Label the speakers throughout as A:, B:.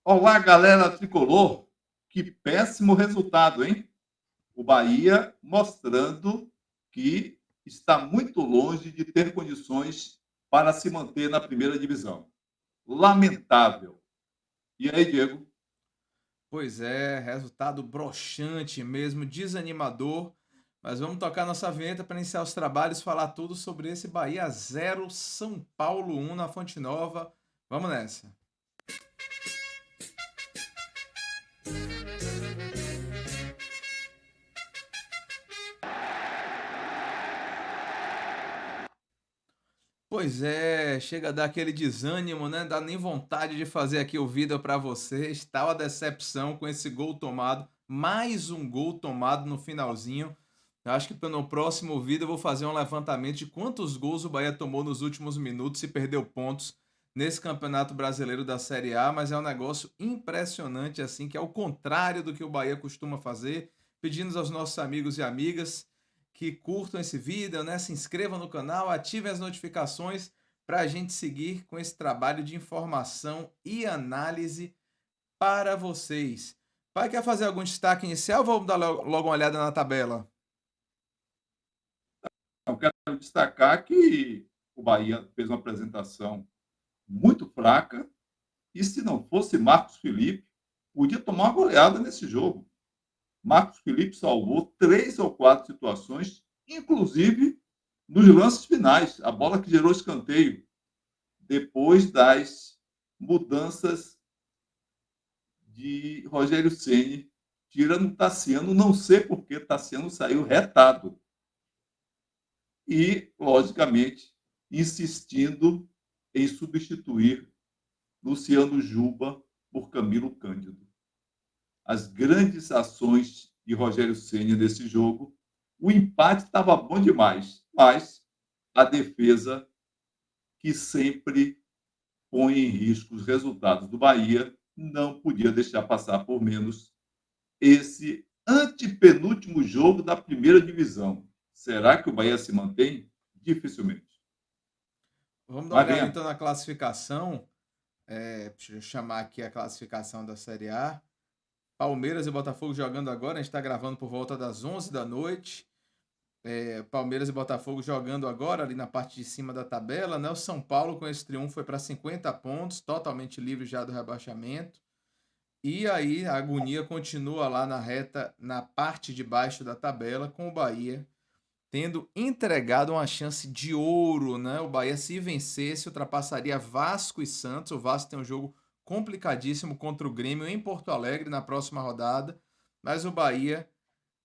A: Olá, galera tricolor. Que péssimo resultado, hein? O Bahia mostrando que está muito longe de ter condições para se manter na primeira divisão. Lamentável. E aí, Diego?
B: Pois é, resultado broxante mesmo, desanimador. Mas vamos tocar nossa vinheta para iniciar os trabalhos, falar tudo sobre esse Bahia 0, São Paulo 1 na Fonte Nova. Vamos nessa. Pois é, chega a dar aquele desânimo, né? Dá nem vontade de fazer aqui o vídeo para vocês. Tal a decepção com esse gol tomado, mais um gol tomado no finalzinho. Eu acho que no próximo vídeo eu vou fazer um levantamento de quantos gols o Bahia tomou nos últimos minutos e perdeu pontos nesse Campeonato Brasileiro da Série A, mas é um negócio impressionante assim, que é o contrário do que o Bahia costuma fazer. Pedindo aos nossos amigos e amigas que curtam esse vídeo, né? Se inscrevam no canal, ativem as notificações para a gente seguir com esse trabalho de informação e análise para vocês. Pai, quer fazer algum destaque inicial ou vamos dar logo uma olhada na tabela?
A: Eu quero destacar que o Bahia fez uma apresentação muito fraca e, se não fosse Marcos Felipe, podia tomar uma goleada nesse jogo. Marcos Felipe salvou 3 ou 4 situações, inclusive nos lances finais, a bola que gerou escanteio, depois das mudanças de Rogério Ceni, tirando Tassiano, não sei por que Tassiano saiu retado. E, logicamente, insistindo em substituir Luciano Juba por Camilo Cândido. As grandes ações de Rogério Ceni nesse jogo, o empate estava bom demais, mas a defesa, que sempre põe em risco os resultados do Bahia, não podia deixar passar por menos esse antepenúltimo jogo da primeira divisão. Será que o Bahia se mantém? Dificilmente.
B: Vamos dar uma
A: Mas
B: olhada
A: venha.
B: então na classificação. Deixa eu chamar aqui a classificação da Série A. Palmeiras e Botafogo jogando agora, a gente está gravando por volta das 11 da noite. Palmeiras e Botafogo jogando agora ali na parte de cima da tabela, né? O São Paulo com esse triunfo foi para 50 pontos, totalmente livre já do rebaixamento. E aí a agonia continua lá na reta, na parte de baixo da tabela, com o Bahia tendo entregado uma chance de ouro, né? O Bahia, se vencesse, ultrapassaria Vasco e Santos. O Vasco tem um jogo complicadíssimo contra o Grêmio em Porto Alegre na próxima rodada, mas o Bahia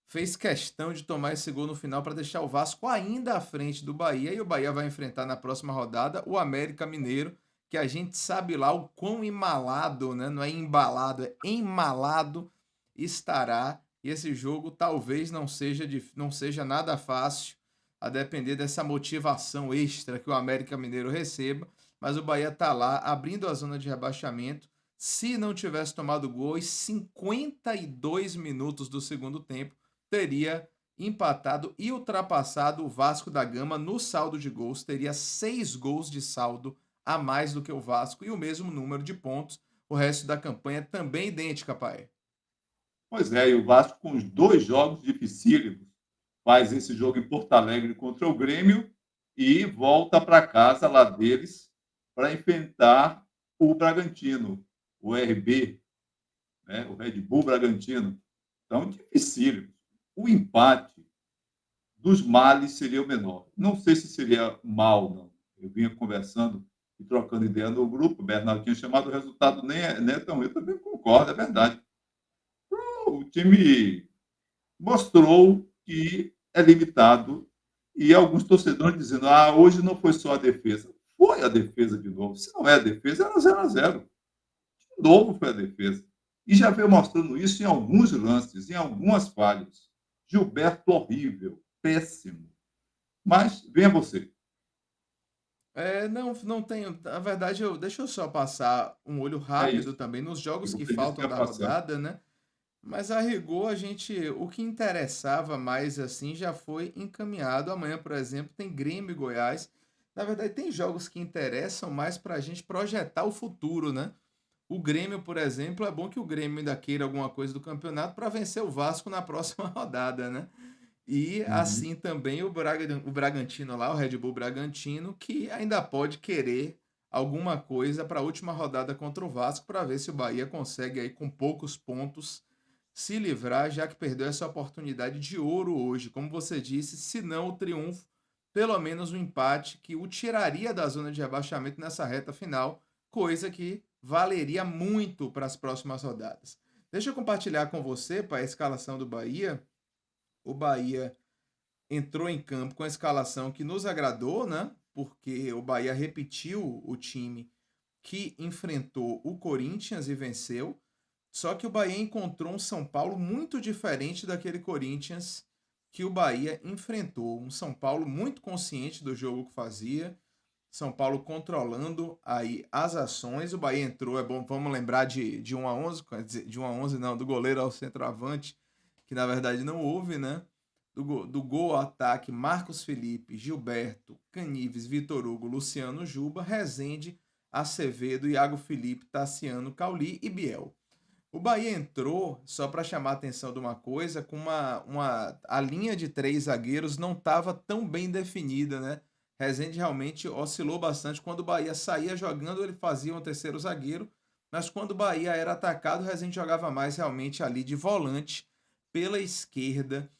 B: fez questão de tomar esse gol no final para deixar o Vasco ainda à frente do Bahia, e o Bahia vai enfrentar na próxima rodada o América Mineiro, que a gente sabe lá o quão embalado, né? Não é embalado, é emmalado estará. E esse jogo talvez não seja nada fácil, a depender dessa motivação extra que o América Mineiro receba, mas o Bahia está lá abrindo a zona de rebaixamento. Se não tivesse tomado gol, aos 52 minutos do segundo tempo, teria empatado e ultrapassado o Vasco da Gama no saldo de gols, teria 6 gols de saldo a mais do que o Vasco e o mesmo número de pontos. O resto da campanha também idêntica, pai.
A: Pois é, e o Vasco, com os 2 jogos dificílimos, faz esse jogo em Porto Alegre contra o Grêmio e volta para casa lá deles para enfrentar o Bragantino, o RB, né, o Red Bull Bragantino. Então, dificílimo. O empate dos males seria o menor. Não sei se seria mal, não. Eu vinha conversando e trocando ideia no grupo, o Bernardo tinha chamado, o resultado nem é tão ruim. Eu também concordo, é verdade. O time mostrou que é limitado e alguns torcedores dizendo: hoje não foi só a defesa. Foi a defesa de novo. Se não é a defesa, era 0-0. De novo foi a defesa. E já veio mostrando isso em alguns lances, em algumas falhas. Gilberto horrível, péssimo. Mas venha você.
B: Não tenho. Na verdade, deixa eu só passar um olho
A: É
B: rápido
A: isso.
B: também nos
A: E
B: jogos que
A: você disse que
B: faltam
A: ia
B: da
A: passar.
B: rodada, né? Mas a rigor, o que interessava mais assim já foi encaminhado. Amanhã, por exemplo, tem Grêmio e Goiás. Na verdade, tem jogos que interessam mais para a gente projetar o futuro, né? O Grêmio, por exemplo, é bom que o Grêmio ainda queira alguma coisa do campeonato para vencer o Vasco na próxima rodada, né? E
A: Uhum.
B: assim também o Bragantino lá, o Red Bull Bragantino, que ainda pode querer alguma coisa para a última rodada contra o Vasco para ver se o Bahia consegue aí com poucos pontos se livrar, já que perdeu essa oportunidade de ouro hoje. Como você disse, se não o triunfo, pelo menos o empate que o tiraria da zona de rebaixamento nessa reta final, coisa que valeria muito para as próximas rodadas. Deixa eu compartilhar com você, para a escalação do Bahia. O Bahia entrou em campo com a escalação que nos agradou, né? Porque o Bahia repetiu o time que enfrentou o Corinthians e venceu. Só que o Bahia encontrou um São Paulo muito diferente daquele Corinthians que o Bahia enfrentou. Um São Paulo muito consciente do jogo que fazia. São Paulo controlando aí as ações. O Bahia entrou, é bom, vamos lembrar de 1 a 11, quer dizer, de 1 a 11 não, do goleiro ao centroavante, que na verdade não houve, né? Do gol ao ataque, Marcos Felipe, Gilberto, Canives, Vitor Hugo, Luciano Juba, Rezende, Acevedo, Iago Felipe, Tassiano, Cauli e Biel. O Bahia entrou, só para chamar a atenção de uma coisa, com a linha de três zagueiros não estava tão bem definida, né? Rezende realmente oscilou bastante. Quando o Bahia saía jogando, ele fazia um terceiro zagueiro, mas quando o Bahia era atacado, o Rezende jogava mais realmente ali de volante pela esquerda.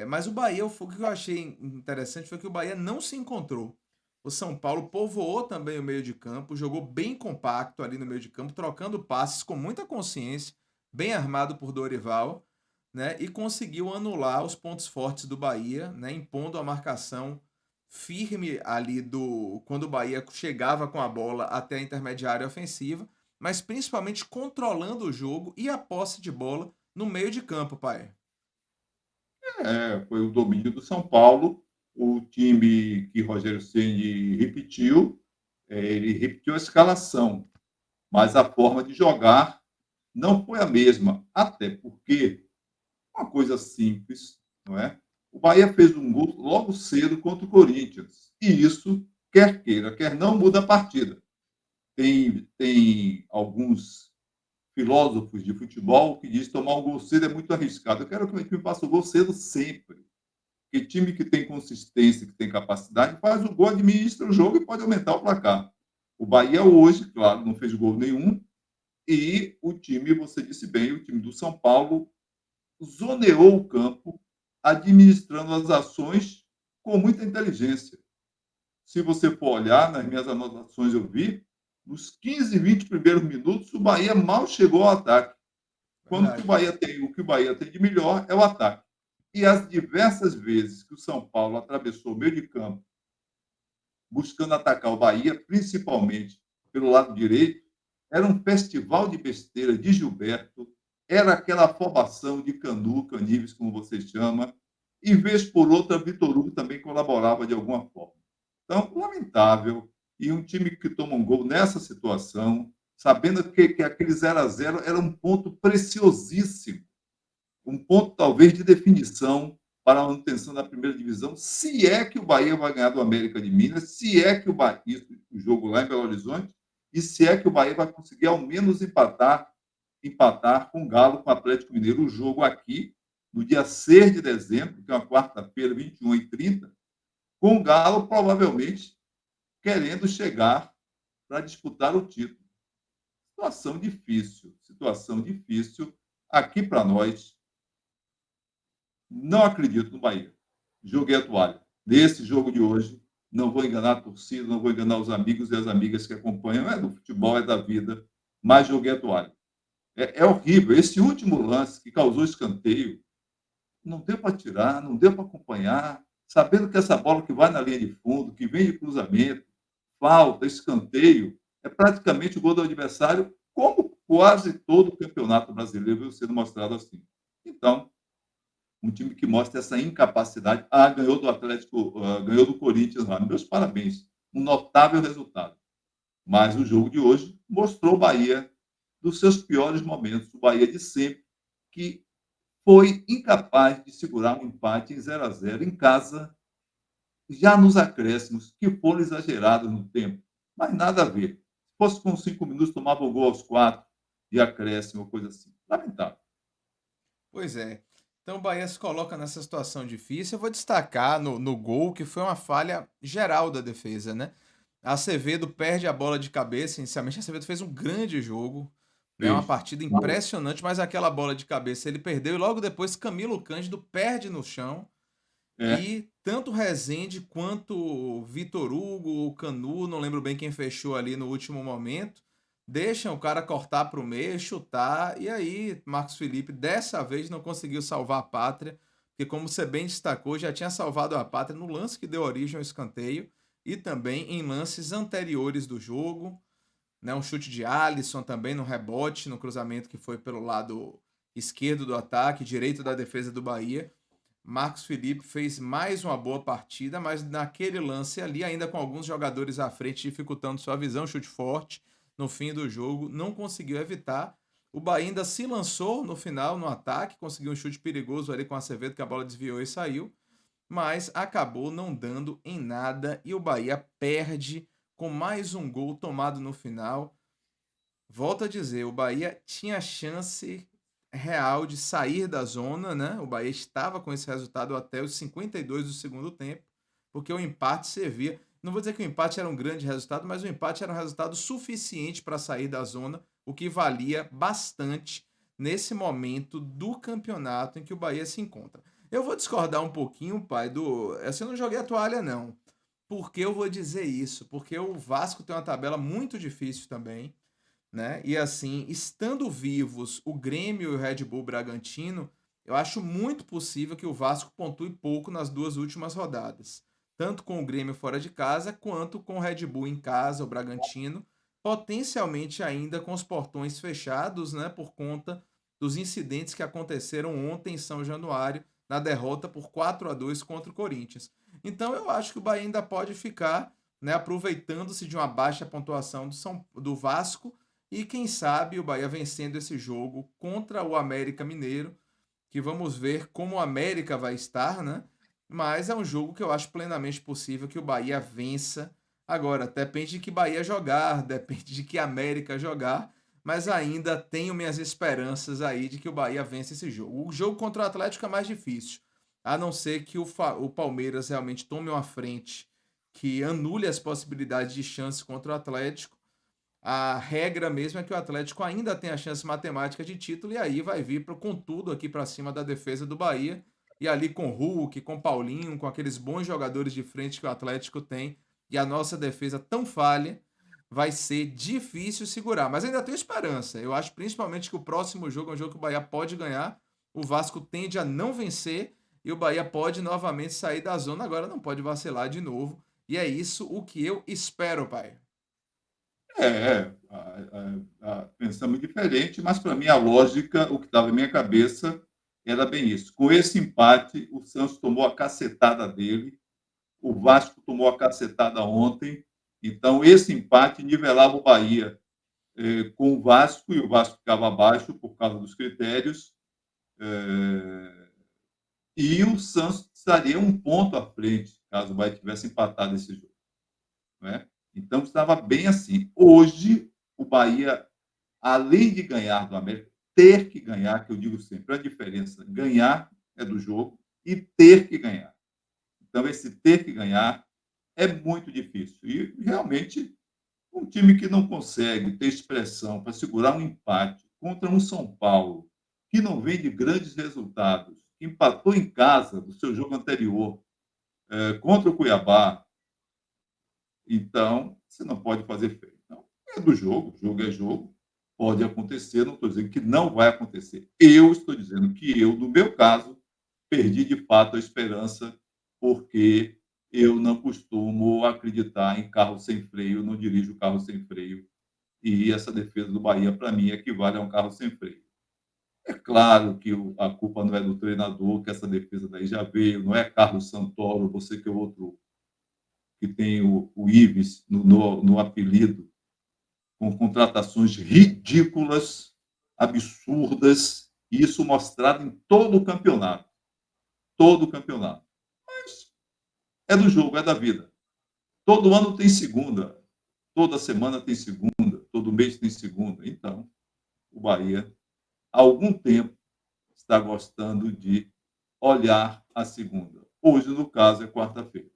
B: Mas o Bahia, o que eu achei interessante foi que o Bahia não se encontrou. O São Paulo povoou também o meio de campo, jogou bem compacto ali no meio de campo, trocando passes com muita consciência, bem armado por Dorival, né? E conseguiu anular os pontos fortes do Bahia, né? Impondo a marcação firme ali do quando o Bahia chegava com a bola até a intermediária ofensiva, mas principalmente controlando o jogo e a posse de bola no meio de campo, pai.
A: Foi o domínio do São Paulo, o time que Rogério Ceni repetiu, ele repetiu a escalação, mas a forma de jogar não foi a mesma, até porque uma coisa simples, não é? O Bahia fez um gol logo cedo contra o Corinthians, e isso, quer queira, quer não, muda a partida. Tem alguns filósofos de futebol que dizem que tomar um gol cedo é muito arriscado. Eu quero que o time faça o gol cedo sempre. Porque time que tem consistência, que tem capacidade, faz o gol, administra o jogo e pode aumentar o placar. O Bahia hoje, claro, não fez gol nenhum, e o time, você disse bem, o time do São Paulo zoneou o campo, administrando as ações com muita inteligência. Se você for olhar, nas minhas anotações eu vi, nos 15, 20 primeiros minutos, o Bahia mal chegou ao ataque. Quando
B: Verdade.
A: o que o Bahia tem de melhor é o ataque. E as diversas vezes que o São Paulo atravessou o meio de campo, buscando atacar o Bahia, principalmente pelo lado direito, era um festival de besteira de Gilberto, era aquela afobação de Canu, Canives, como você chama, e vez por outra, Vitor Hugo também colaborava de alguma forma. Então, lamentável, e um time que toma um gol nessa situação, sabendo que aquele 0 a 0 era um ponto preciosíssimo, um ponto talvez de definição para a manutenção da primeira divisão, se é que o Bahia vai ganhar do América de Minas, se é que o Bahia, o jogo lá em Belo Horizonte, e se é que o Bahia vai conseguir ao menos empatar com o Galo, com o Atlético Mineiro, o jogo aqui, no dia 6 de dezembro, que é uma quarta-feira, 21h30, com o Galo provavelmente querendo chegar para disputar o título. Situação difícil aqui para nós. Não acredito no Bahia. Joguei a toalha. Nesse jogo de hoje, não vou enganar a torcida, não vou enganar os amigos e as amigas que acompanham. É do futebol, é da vida, mas joguei a toalha. É horrível. Esse último lance que causou escanteio, não deu para tirar, não deu para acompanhar, sabendo que essa bola que vai na linha de fundo, que vem de cruzamento, falta, escanteio, é praticamente o gol do adversário, como quase todo o campeonato brasileiro veio sendo mostrado assim. Então, um time que mostra essa incapacidade. Ganhou do Atlético, ganhou do Corinthians lá. Meus parabéns. Um notável resultado. Mas o jogo de hoje mostrou o Bahia dos seus piores momentos. O Bahia de sempre, que foi incapaz de segurar um empate em 0 a 0 em casa, já nos acréscimos, que foram exagerados no tempo. Mas nada a ver. Fosse com 5 minutos, tomava o gol aos 4 de acréscimo, coisa assim. Lamentável.
B: Pois é. Então o Bahia se coloca nessa situação difícil. Eu vou destacar no gol que foi uma falha geral da defesa, né? Acevedo perde a bola de cabeça. Inicialmente, Acevedo fez um grande jogo, né? Uma
A: Fez.
B: partida impressionante, mas aquela bola de cabeça ele perdeu e logo depois Camilo Cândido perde no chão.
A: É,
B: E tanto Rezende quanto o Vitor Hugo, o Canu, não lembro bem quem fechou ali no último momento, deixam o cara cortar para o meio, chutar, e aí Marcos Felipe dessa vez não conseguiu salvar a pátria, porque como você bem destacou, já tinha salvado a pátria no lance que deu origem ao escanteio e também em lances anteriores do jogo, né? Um chute de Alisson também no rebote, no cruzamento que foi pelo lado esquerdo do ataque, direito da defesa do Bahia. Marcos Felipe fez mais uma boa partida, mas naquele lance ali, ainda com alguns jogadores à frente dificultando sua visão, chute forte no fim do jogo, não conseguiu evitar. O Bahia ainda se lançou no final no ataque, conseguiu um chute perigoso ali com a Acevedo, que a bola desviou e saiu, mas acabou não dando em nada e o Bahia perde com mais um gol tomado no final. Volto a dizer, o Bahia tinha chance real de sair da zona, né? O Bahia estava com esse resultado até os 52 do segundo tempo, porque o empate servia. Não vou dizer que o empate era um grande resultado, mas o empate era um resultado suficiente para sair da zona, o que valia bastante nesse momento do campeonato em que o Bahia se encontra. Eu vou discordar um pouquinho, pai, do. Essa eu não joguei a toalha, não. Por que eu vou dizer isso? Porque o Vasco tem uma tabela muito difícil também, né? E assim, estando vivos o Grêmio e o Red Bull Bragantino, eu acho muito possível que o Vasco pontue pouco nas duas últimas rodadas, tanto com o Grêmio fora de casa, quanto com o Red Bull em casa, o Bragantino, potencialmente ainda com os portões fechados, né, por conta dos incidentes que aconteceram ontem em São Januário, na derrota por 4-2 contra o Corinthians. Então eu acho que o Bahia ainda pode ficar, né, aproveitando-se de uma baixa pontuação do Vasco e quem sabe o Bahia vencendo esse jogo contra o América Mineiro, que vamos ver como o América vai estar, né? Mas é um jogo que eu acho plenamente possível que o Bahia vença. Agora, depende de que Bahia jogar, depende de que América jogar, mas ainda tenho minhas esperanças aí de que o Bahia vença esse jogo. O jogo contra o Atlético é mais difícil, a não ser que o Palmeiras realmente tome uma frente que anule as possibilidades de chance contra o Atlético. A regra mesmo é que o Atlético ainda tem a chance matemática de título e aí vai vir com tudo aqui para cima da defesa do Bahia. E ali com Hulk, com Paulinho, com aqueles bons jogadores de frente que o Atlético tem e a nossa defesa tão falha, vai ser difícil segurar. Mas ainda tenho esperança. Eu acho principalmente que o próximo jogo é um jogo que o Bahia pode ganhar. O Vasco tende a não vencer e o Bahia pode novamente sair da zona. Agora não pode vacilar de novo. E é isso o que eu espero, pai.
A: Pensamos diferente, mas para mim a lógica, o que estava em minha cabeça era bem isso. Com esse empate, o Santos tomou a cacetada dele, o Vasco tomou a cacetada ontem, então esse empate nivelava o Bahia com o Vasco, e o Vasco ficava abaixo por causa dos critérios, e o Santos estaria um ponto à frente, caso o Bahia tivesse empatado esse jogo. Né? Então estava bem assim. Hoje, o Bahia, além de ganhar do América, ter que ganhar, que eu digo sempre, a diferença, ganhar é do jogo e ter que ganhar. Então, esse ter que ganhar é muito difícil. E, realmente, um time que não consegue ter expressão para segurar um empate contra um São Paulo, que não vem de grandes resultados, que empatou em casa no seu jogo anterior contra o Cuiabá, então você não pode fazer feio. Então, é do jogo é jogo, pode acontecer, não estou dizendo que não vai acontecer. Eu estou dizendo que eu, no meu caso, perdi de fato a esperança, porque eu não costumo acreditar em carro sem freio, não dirijo carro sem freio, e essa defesa do Bahia, para mim, equivale a um carro sem freio. É claro que a culpa não é do treinador, que essa defesa daí já veio, não é Carlos Santoro, você que é outro que tem o Ives no apelido, com contratações ridículas, absurdas, e isso mostrado em todo o campeonato. Todo o campeonato. Mas é do jogo, é da vida. Todo ano tem segunda. toda semana tem segunda, todo mês tem segunda. Então, o Bahia, há algum tempo, está gostando de olhar a segunda. Hoje, no caso, é quarta-feira.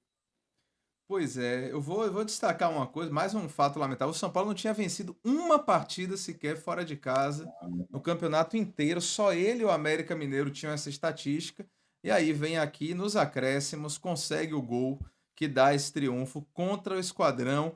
B: Pois é, eu vou destacar uma coisa, mais um fato lamentável. O São Paulo não tinha vencido uma partida sequer fora de casa no campeonato inteiro. Só ele e o América Mineiro tinham essa estatística. E aí vem aqui nos acréscimos, consegue o gol que dá esse triunfo contra o Esquadrão.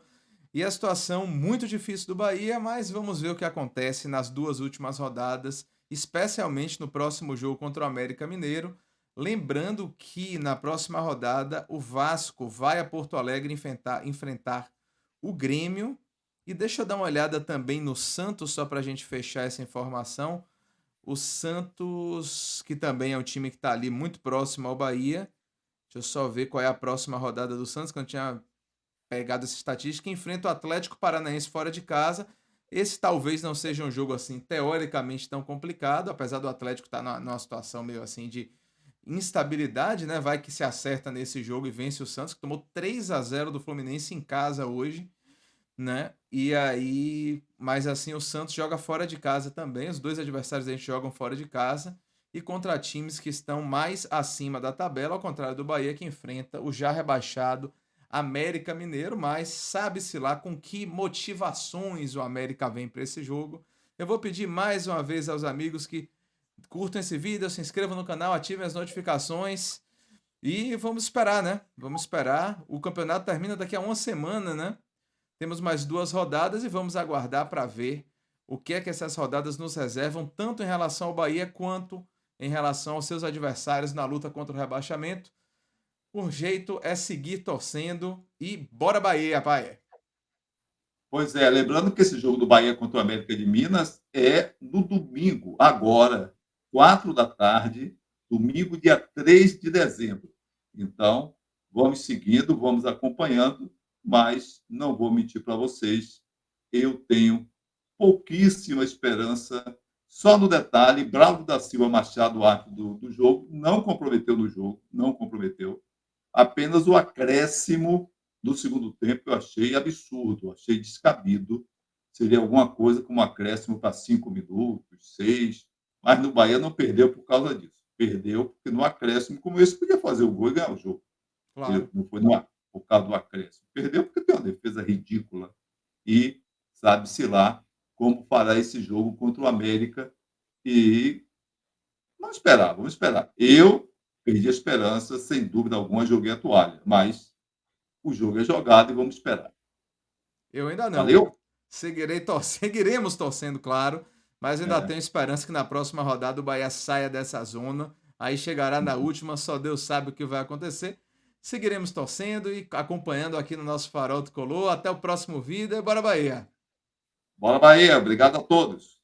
B: E a situação muito difícil do Bahia, mas vamos ver o que acontece nas duas últimas rodadas, especialmente no próximo jogo contra o América Mineiro. Lembrando que na próxima rodada o Vasco vai a Porto Alegre enfrentar o Grêmio. E deixa eu dar uma olhada também no Santos, só para a gente fechar essa informação. O Santos, que também é um time que está ali muito próximo ao Bahia. Deixa eu só ver qual é a próxima rodada do Santos, que eu não tinha pegado essa estatística. Enfrenta o Atlético Paranaense fora de casa. Esse talvez não seja um jogo assim teoricamente tão complicado, apesar do Atlético estar numa situação meio assim de instabilidade, né? Vai que se acerta nesse jogo e vence o Santos, que tomou 3-0 do Fluminense em casa hoje, né? E aí, mas assim, o Santos joga fora de casa também. Os dois adversários a gente jogam fora de casa e contra times que estão mais acima da tabela, ao contrário do Bahia, que enfrenta o já rebaixado América Mineiro, mas sabe-se lá com que motivações o América vem para esse jogo. Eu vou pedir mais uma vez aos amigos que curtam esse vídeo, se inscrevam no canal, ativem as notificações e vamos esperar, né? Vamos esperar. O campeonato termina daqui a uma semana, né? Temos mais duas rodadas e vamos aguardar para ver o que é que essas rodadas nos reservam, tanto em relação ao Bahia quanto em relação aos seus adversários na luta contra o rebaixamento. O jeito é seguir torcendo e bora Bahia, pai!
A: Pois é, lembrando que esse jogo do Bahia contra o América de Minas é no domingo, agora, 4 da tarde, domingo, dia 3 de dezembro. Então, vamos seguindo, vamos acompanhando, mas não vou mentir para vocês, eu tenho pouquíssima esperança. Só no detalhe, Bravo da Silva Machado, o árbitro do jogo, não comprometeu no jogo, não comprometeu. Apenas o acréscimo do segundo tempo eu achei absurdo, achei descabido. Seria alguma coisa como um acréscimo para 5 minutos, 6, mas no Bahia não perdeu por causa disso. Perdeu porque no acréscimo, como esse, podia fazer o gol e ganhar o jogo.
B: Claro.
A: Não foi por causa do acréscimo. Perdeu porque tem uma defesa ridícula e sabe-se lá como fará esse jogo contra o América. E vamos esperar, vamos esperar. Eu perdi a esperança, sem dúvida alguma, joguei a toalha, mas o jogo é jogado e vamos esperar.
B: Eu ainda não.
A: Valeu?
B: Seguiremos torcendo, claro, mas ainda
A: É.
B: tenho esperança que na próxima rodada o Bahia saia dessa zona. Aí chegará na última, só Deus sabe o que vai acontecer. Seguiremos torcendo e acompanhando aqui no nosso Farol Tricolor. Até o próximo vídeo e bora Bahia!
A: Bora, Bahia. Obrigado a todos.